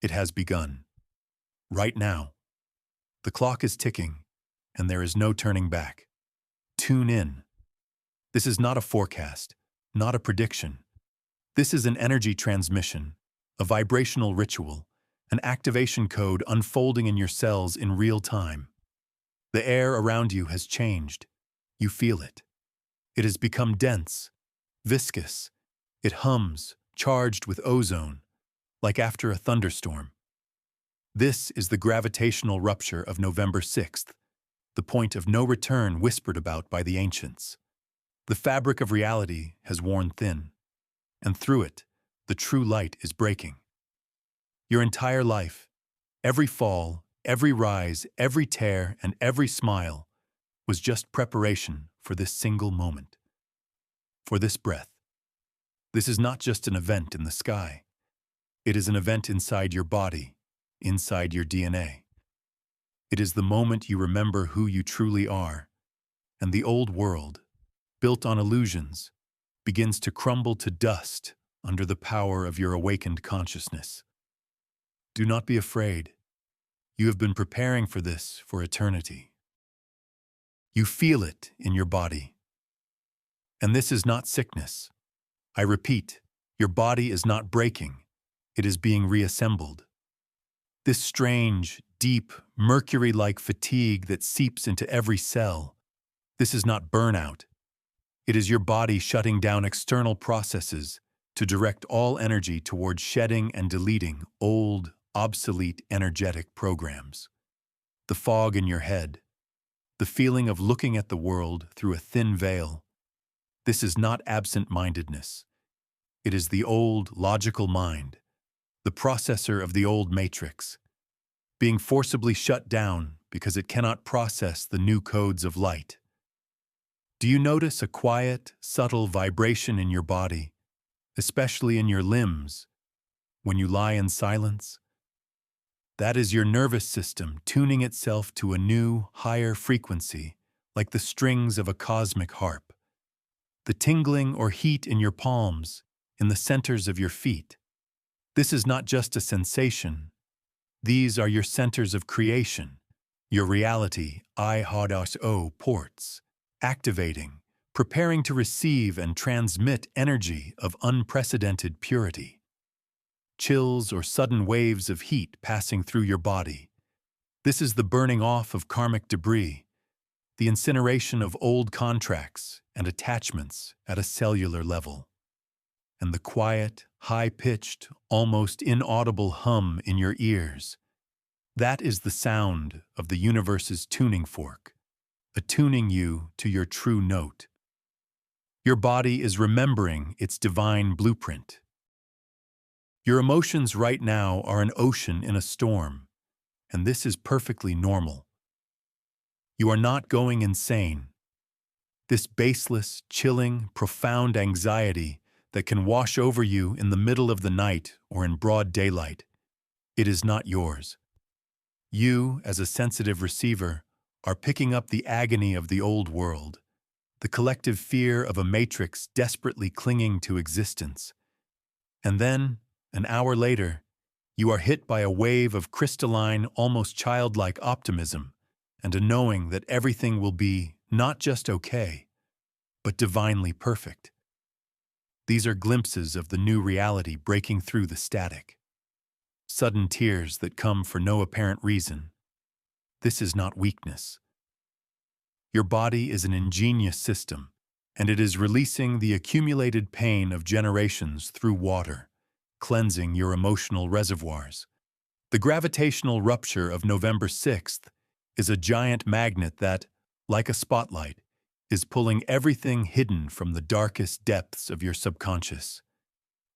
It has begun. Right now. The clock is ticking, and there is no turning back. Tune in. This is not a forecast, not a prediction. This is an energy transmission, a vibrational ritual, an activation code unfolding in your cells in real time. The air around you has changed. You feel it. It has become dense, viscous. It hums, charged with ozone, like after a thunderstorm. This is the gravitational rupture of November 6th, the point of no return whispered about by the ancients. The fabric of reality has worn thin, and through it, the true light is breaking. Your entire life, every fall, every rise, every tear, and every smile was just preparation for this single moment, for this breath. This is not just an event in the sky. It is an event inside your body, inside your DNA. It is the moment you remember who you truly are, and the old world, built on illusions, begins to crumble to dust under the power of your awakened consciousness. Do not be afraid. You have been preparing for this for eternity. You feel it in your body. And this is not sickness. I repeat, your body is not breaking. It is being reassembled. This strange, deep, mercury-like fatigue that seeps into every cell, this is not burnout. It is your body shutting down external processes to direct all energy towards shedding and deleting old, obsolete energetic programs. The fog in your head, the feeling of looking at the world through a thin veil, this is not absent-mindedness. It is the old, logical mind, the processor of the old matrix, being forcibly shut down because it cannot process the new codes of light. Do you notice a quiet, subtle vibration in your body, especially in your limbs, when you lie in silence? That is your nervous system tuning itself to a new, higher frequency, like the strings of a cosmic harp. The tingling or heat in your palms, in the centers of your feet. This is not just a sensation. These are your centers of creation, your reality, IRREVERSIBLE ports, activating, preparing to receive and transmit energy of unprecedented purity. Chills or sudden waves of heat passing through your body. This is the burning off of karmic debris, the incineration of old contracts and attachments at a cellular level. And the quiet, high-pitched, almost inaudible hum in your ears. That is the sound of the universe's tuning fork, attuning you to your true note. Your body is remembering its divine blueprint. Your emotions right now are an ocean in a storm, and this is perfectly normal. You are not going insane. This baseless, chilling, profound anxiety that can wash over you in the middle of the night or in broad daylight, it is not yours. You, as a sensitive receiver, are picking up the agony of the old world, the collective fear of a matrix desperately clinging to existence. And then, an hour later, you are hit by a wave of crystalline, almost childlike optimism and a knowing that everything will be not just okay, but divinely perfect. These are glimpses of the new reality breaking through the static. Sudden tears that come for no apparent reason. This is not weakness. Your body is an ingenious system, and it is releasing the accumulated pain of generations through water, cleansing your emotional reservoirs. The gravitational rupture of November 6th is a giant magnet that, like a spotlight, is pulling everything hidden from the darkest depths of your subconscious.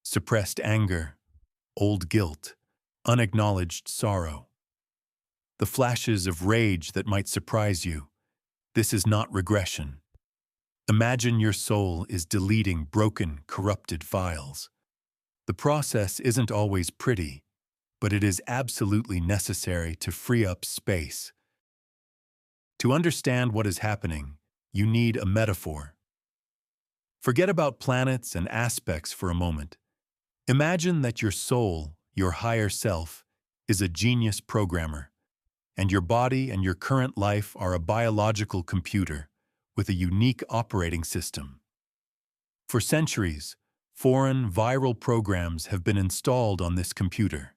Suppressed anger, old guilt, unacknowledged sorrow. The flashes of rage that might surprise you. This is not regression. Imagine your soul is deleting broken, corrupted files. The process isn't always pretty, but it is absolutely necessary to free up space. To understand what is happening, you need a metaphor. Forget about planets and aspects for a moment. Imagine that your soul, your higher self, is a genius programmer, and your body and your current life are a biological computer with a unique operating system. For centuries, foreign viral programs have been installed on this computer.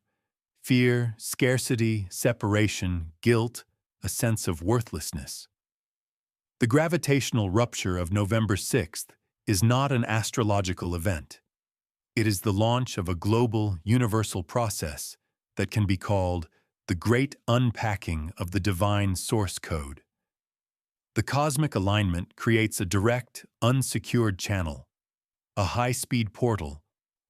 Fear, scarcity, separation, guilt, a sense of worthlessness. The gravitational rupture of November 6th is not an astrological event. It is the launch of a global, universal process that can be called the Great Unpacking of the Divine Source Code. The cosmic alignment creates a direct, unsecured channel, a high-speed portal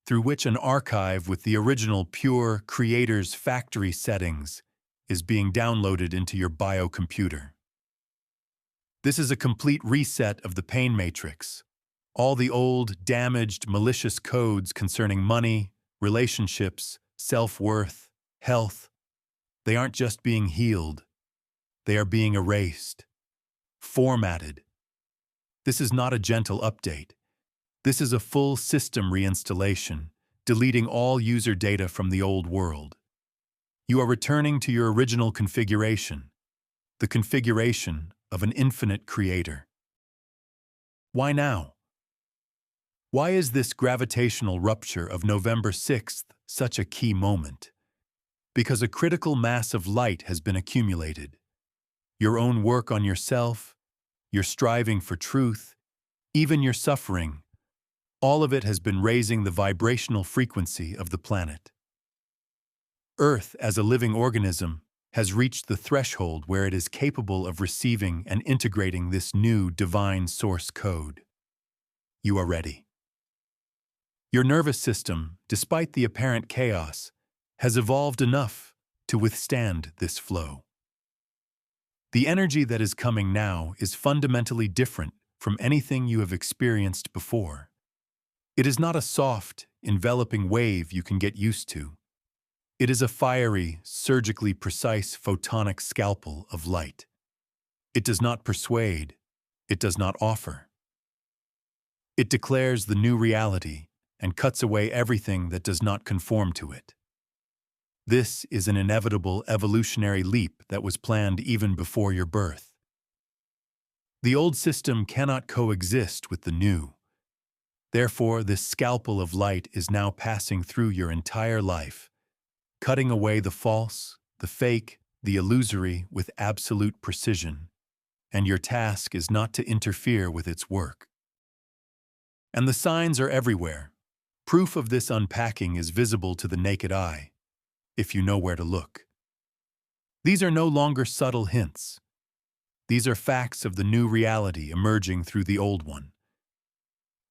through which an archive with the original pure Creator's factory settings is being downloaded into your biocomputer. This is a complete reset of the pain matrix. All the old, damaged, malicious codes concerning money, relationships, self-worth, health, they aren't just being healed. They are being erased, formatted. This is not a gentle update. This is a full system reinstallation, deleting all user data from the old world. You are returning to your original configuration, the configuration of an infinite creator. Why now? Why is this gravitational rupture of November 6th such a key moment? Because a critical mass of light has been accumulated. Your own work on yourself, your striving for truth, even your suffering, all of it has been raising the vibrational frequency of the planet. Earth, as a living organism, has reached the threshold where it is capable of receiving and integrating this new divine source code. You are ready. Your nervous system, despite the apparent chaos, has evolved enough to withstand this flow. The energy that is coming now is fundamentally different from anything you have experienced before. It is not a soft, enveloping wave you can get used to. It is a fiery, surgically precise photonic scalpel of light. It does not persuade. It does not offer. It declares the new reality and cuts away everything that does not conform to it. This is an inevitable evolutionary leap that was planned even before your birth. The old system cannot coexist with the new. Therefore, this scalpel of light is now passing through your entire life, cutting away the false, the fake, the illusory with absolute precision, and your task is not to interfere with its work. And the signs are everywhere. Proof of this unpacking is visible to the naked eye, if you know where to look. These are no longer subtle hints. These are facts of the new reality emerging through the old one.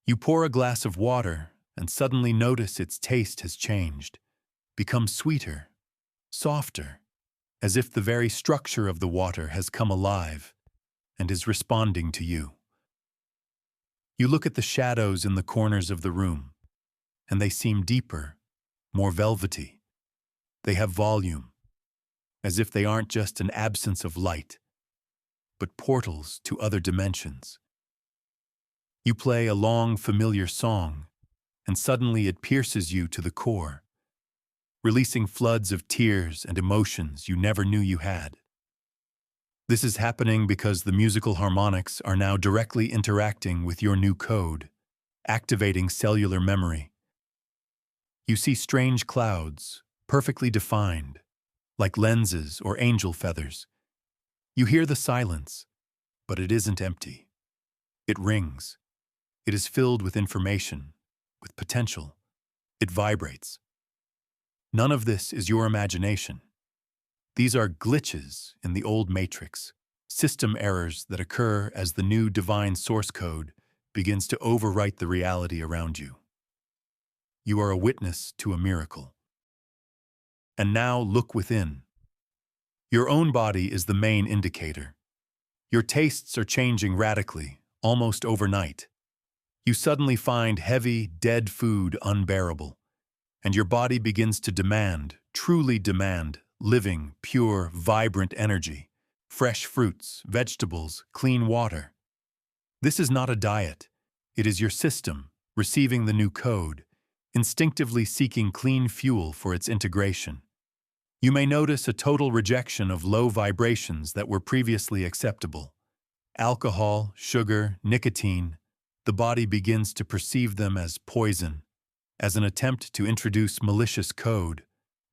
You pour a glass of water and suddenly notice its taste has changed, become sweeter, softer, as if the very structure of the water has come alive and is responding to you. You look at the shadows in the corners of the room, and they seem deeper, more velvety. They have volume, as if they aren't just an absence of light, but portals to other dimensions. You play a long, familiar song, and suddenly it pierces you to the core, releasing floods of tears and emotions you never knew you had. This is happening because the musical harmonics are now directly interacting with your new code, activating cellular memory. You see strange clouds, perfectly defined, like lenses or angel feathers. You hear the silence, but it isn't empty. It rings. It is filled with information, with potential. It vibrates. None of this is your imagination. These are glitches in the old matrix, system errors that occur as the new divine source code begins to overwrite the reality around you. You are a witness to a miracle. And now look within. Your own body is the main indicator. Your tastes are changing radically, almost overnight. You suddenly find heavy, dead food unbearable, and your body begins to demand, truly demand, living, pure, vibrant energy, fresh fruits, vegetables, clean water. This is not a diet. It is your system, receiving the new code, instinctively seeking clean fuel for its integration. You may notice a total rejection of low vibrations that were previously acceptable. Alcohol, sugar, nicotine. The body begins to perceive them as poison, as an attempt to introduce malicious code,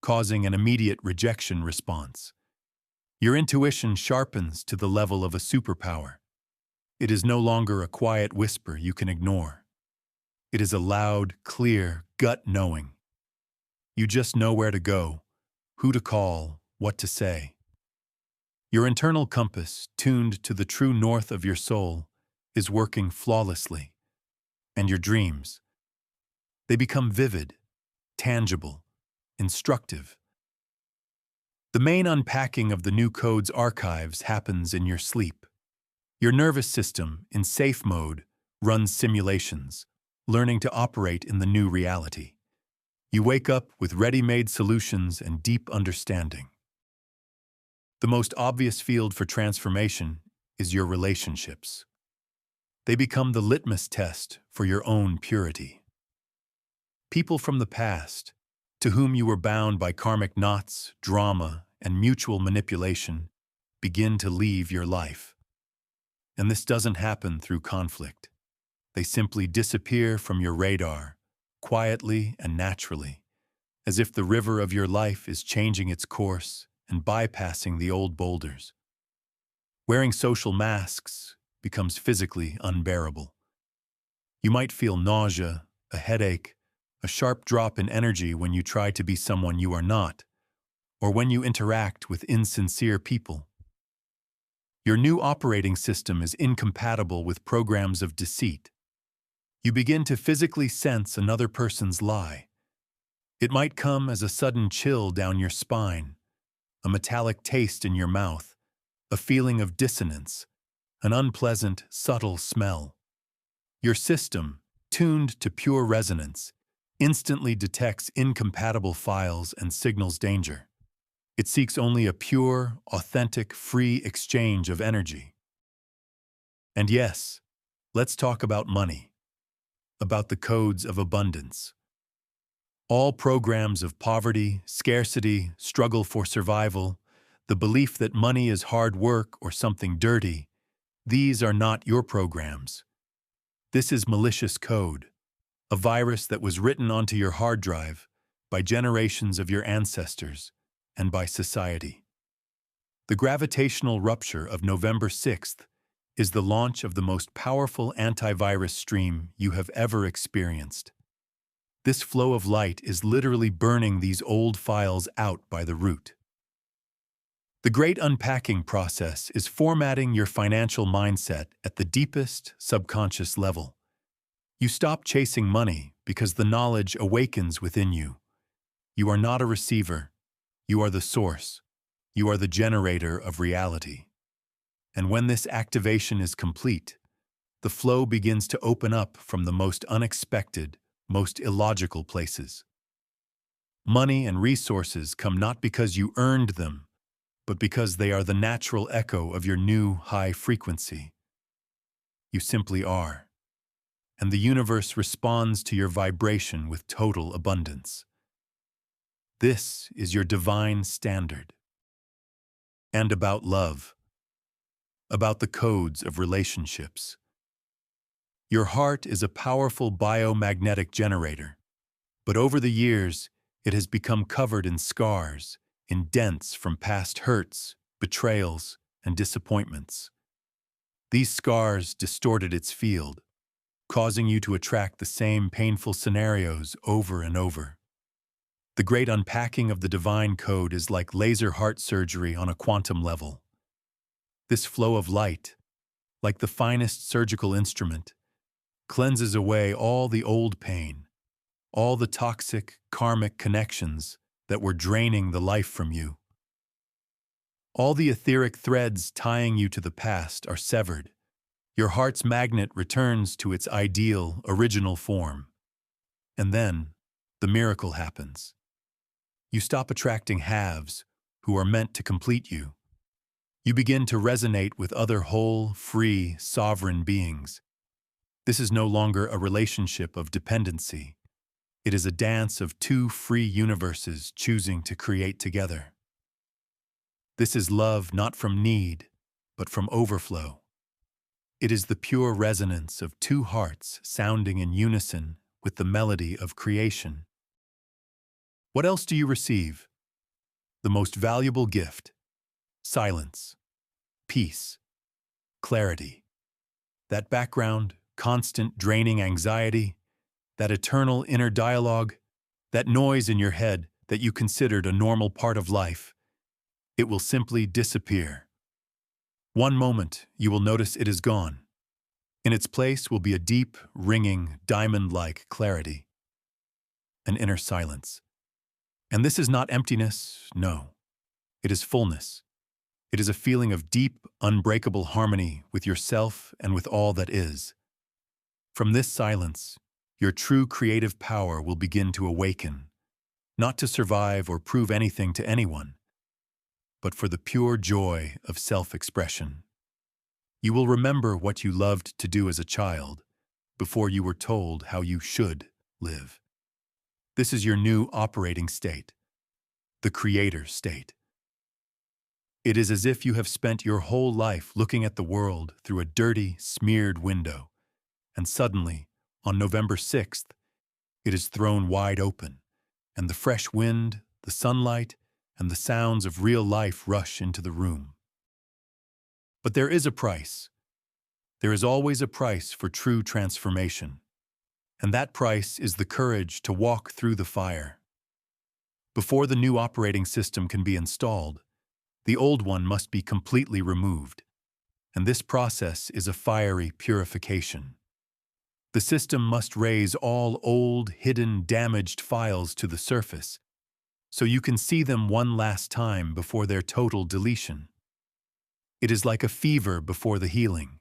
causing an immediate rejection response. Your intuition sharpens to the level of a superpower. It is no longer a quiet whisper you can ignore. It is a loud, clear, gut knowing. You just know where to go, who to call, what to say. Your internal compass, tuned to the true north of your soul, is working flawlessly. And your dreams, they become vivid, tangible, instructive. The main unpacking of the new code's archives happens in your sleep. Your nervous system, in safe mode, runs simulations, learning to operate in the new reality. You wake up with ready-made solutions and deep understanding. The most obvious field for transformation is your relationships. They become the litmus test for your own purity. People from the past, to whom you were bound by karmic knots, drama, and mutual manipulation, begin to leave your life. And this doesn't happen through conflict. They simply disappear from your radar, quietly and naturally, as if the river of your life is changing its course and bypassing the old boulders. Wearing social masks becomes physically unbearable. You might feel nausea, a headache, a sharp drop in energy when you try to be someone you are not, or when you interact with insincere people. Your new operating system is incompatible with programs of deceit. You begin to physically sense another person's lie. It might come as a sudden chill down your spine, a metallic taste in your mouth, a feeling of dissonance, an unpleasant, subtle smell. Your system, tuned to pure resonance, instantly detects incompatible files and signals danger. It seeks only a pure, authentic, free exchange of energy. And yes, let's talk about money, about the codes of abundance. All programs of poverty, scarcity, struggle for survival, the belief that money is hard work or something dirty, these are not your programs. This is malicious code, a virus that was written onto your hard drive by generations of your ancestors and by society. The gravitational rupture of November 6th is the launch of the most powerful antivirus stream you have ever experienced. This flow of light is literally burning these old files out by the root. The great unpacking process is formatting your financial mindset at the deepest subconscious level. You stop chasing money because the knowledge awakens within you. You are not a receiver. You are the source. You are the generator of reality. And when this activation is complete, the flow begins to open up from the most unexpected, most illogical places. Money and resources come not because you earned them, but because they are the natural echo of your new high frequency. You simply are. And the universe responds to your vibration with total abundance. This is your divine standard. And about love, about the codes of relationships. Your heart is a powerful biomagnetic generator, but over the years, it has become covered in scars, in dents from past hurts, betrayals, and disappointments. These scars distorted its field, causing you to attract the same painful scenarios over and over. The great unpacking of the divine code is like laser heart surgery on a quantum level. This flow of light, like the finest surgical instrument, cleanses away all the old pain, all the toxic, karmic connections that were draining the life from you. All the etheric threads tying you to the past are severed. Your heart's magnet returns to its ideal, original form. And then, the miracle happens. You stop attracting halves who are meant to complete you. You begin to resonate with other whole, free, sovereign beings. This is no longer a relationship of dependency. It is a dance of two free universes choosing to create together. This is love not from need, but from overflow. It is the pure resonance of two hearts sounding in unison with the melody of creation. What else do you receive? The most valuable gift: silence, peace, clarity. That background, constant draining anxiety, that eternal inner dialogue, that noise in your head that you considered a normal part of life, it will simply disappear. One moment, you will notice it is gone. In its place will be a deep, ringing, diamond-like clarity, an inner silence. And this is not emptiness, no. It is fullness. It is a feeling of deep, unbreakable harmony with yourself and with all that is. From this silence, your true creative power will begin to awaken, not to survive or prove anything to anyone, but for the pure joy of self-expression. You will remember what you loved to do as a child, before you were told how you should live. This is your new operating state, the creator state. It is as if you have spent your whole life looking at the world through a dirty, smeared window, and suddenly, on November 6th, it is thrown wide open, and the fresh wind, the sunlight, and the sounds of real life rush into the room. But there is a price. There is always a price for true transformation, and that price is the courage to walk through the fire. Before the new operating system can be installed, the old one must be completely removed, and this process is a fiery purification. The system must raise all old, hidden, damaged files to the surface, so you can see them one last time before their total deletion. It is like a fever before the healing.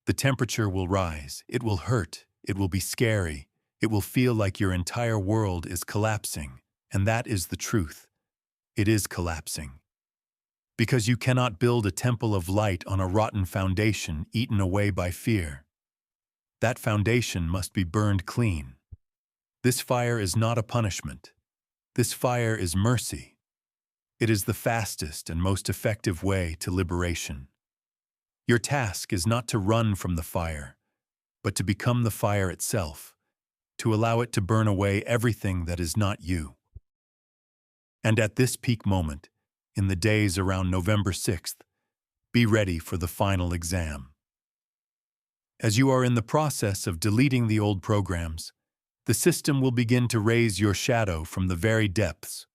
The temperature will rise, it will hurt, it will be scary, it will feel like your entire world is collapsing, and that is the truth. It is collapsing. Because you cannot build a temple of light on a rotten foundation eaten away by fear. That foundation must be burned clean. This fire is not a punishment. This fire is mercy. It is the fastest and most effective way to liberation. Your task is not to run from the fire, but to become the fire itself, to allow it to burn away everything that is not you. And at this peak moment, in the days around November 6th, be ready for the final exam. As you are in the process of deleting the old programs, the system will begin to raise your shadow from the very depths.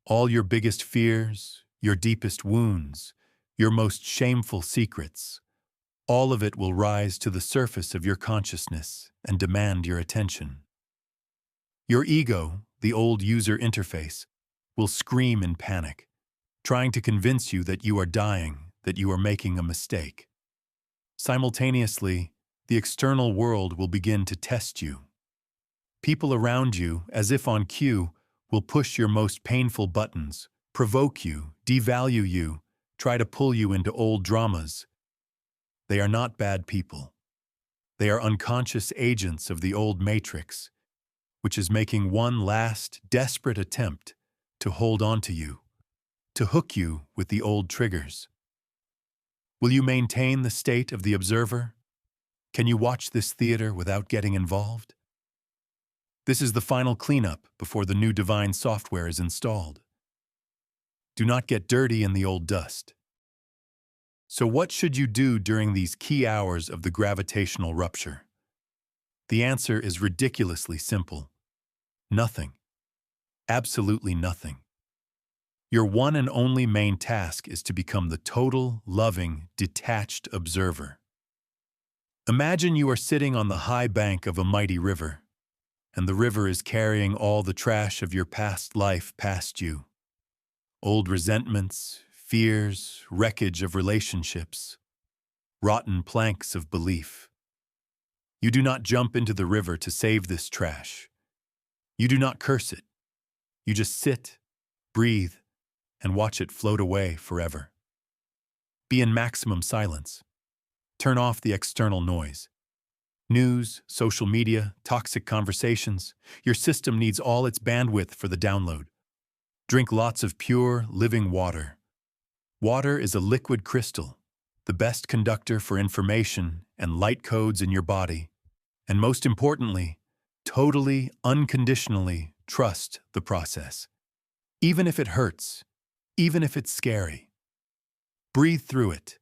All your biggest fears, your deepest wounds, your most shameful secrets, all of it will rise to the surface of your consciousness and demand your attention. Your ego, the old user interface, will scream in panic, trying to convince you that you are dying, that you are making a mistake. Simultaneously, the external world will begin to test you. People around you, as if on cue, will push your most painful buttons, provoke you, devalue you, try to pull you into old dramas. They are not bad people. They are unconscious agents of the old matrix, which is making one last, desperate attempt to hold on to you, to hook you with the old triggers. Will you maintain the state of the observer? Can you watch this theater without getting involved? This is the final cleanup before the new divine software is installed. Do not get dirty in the old dust. So what should you do during these key hours of the gravitational rupture? The answer is ridiculously simple. Nothing. Absolutely nothing. Your one and only main task is to become the total, loving, detached observer. Imagine you are sitting on the high bank of a mighty river, and the river is carrying all the trash of your past life past you. Old resentments, fears, wreckage of relationships, rotten planks of belief. You do not jump into the river to save this trash. You do not curse it. You just sit, breathe, and watch it float away forever. Be in maximum silence. Turn off the external noise. News, social media, toxic conversations. Your system needs all its bandwidth for the download. Drink lots of pure, living water. Water is a liquid crystal, the best conductor for information and light codes in your body. And most importantly, totally, unconditionally trust the process. Even if it hurts, even if it's scary. Breathe through it.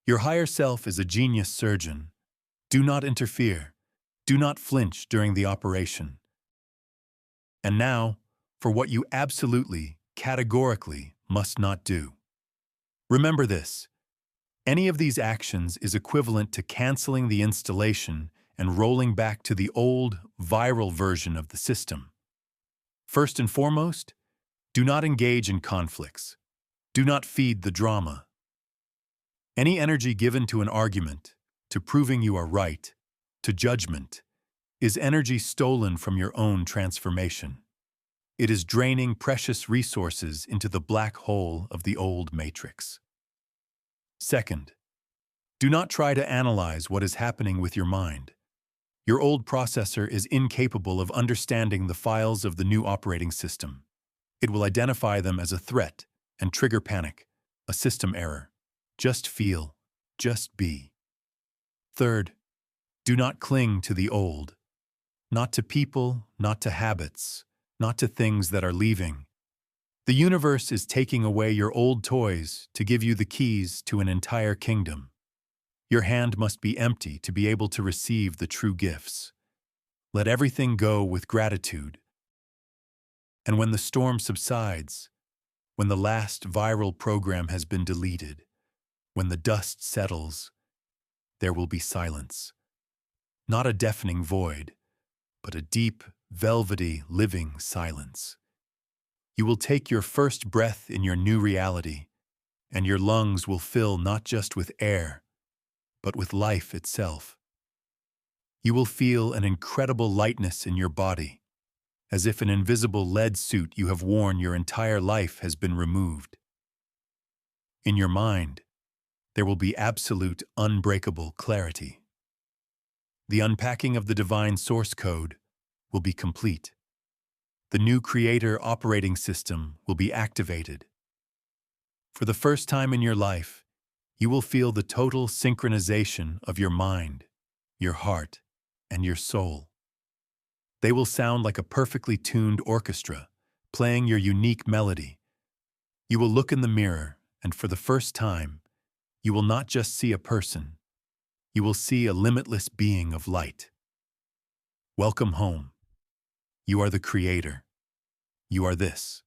Your higher self is a genius surgeon. Do not interfere. Do not flinch during the operation. And now, for what you absolutely, categorically must not do. Remember this. Any of these actions is equivalent to canceling the installation and rolling back to the old, viral version of the system. First and foremost, do not engage in conflicts. Do not feed the drama. Any energy given to an argument, to proving you are right, to judgment, is energy stolen from your own transformation. It is draining precious resources into the black hole of the old matrix. Second, do not try to analyze what is happening with your mind. Your old processor is incapable of understanding the files of the new operating system. It will identify them as a threat and trigger panic, a system error. Just feel, just be. Third, do not cling to the old. Not to people, not to habits, not to things that are leaving. The universe is taking away your old toys to give you the keys to an entire kingdom. Your hand must be empty to be able to receive the true gifts. Let everything go with gratitude. And when the storm subsides, when the last viral program has been deleted, when the dust settles, there will be silence. Not a deafening void, but a deep, velvety, living silence. You will take your first breath in your new reality, and your lungs will fill not just with air, but with life itself. You will feel an incredible lightness in your body, as if an invisible lead suit you have worn your entire life has been removed. In your mind, there will be absolute, unbreakable clarity. The unpacking of the divine source code will be complete. The new creator operating system will be activated. For the first time in your life, you will feel the total synchronization of your mind, your heart, and your soul. They will sound like a perfectly tuned orchestra, playing your unique melody. You will look in the mirror, and for the first time, you will not just see a person. You will see a limitless being of light. Welcome home. You are the creator. You are this.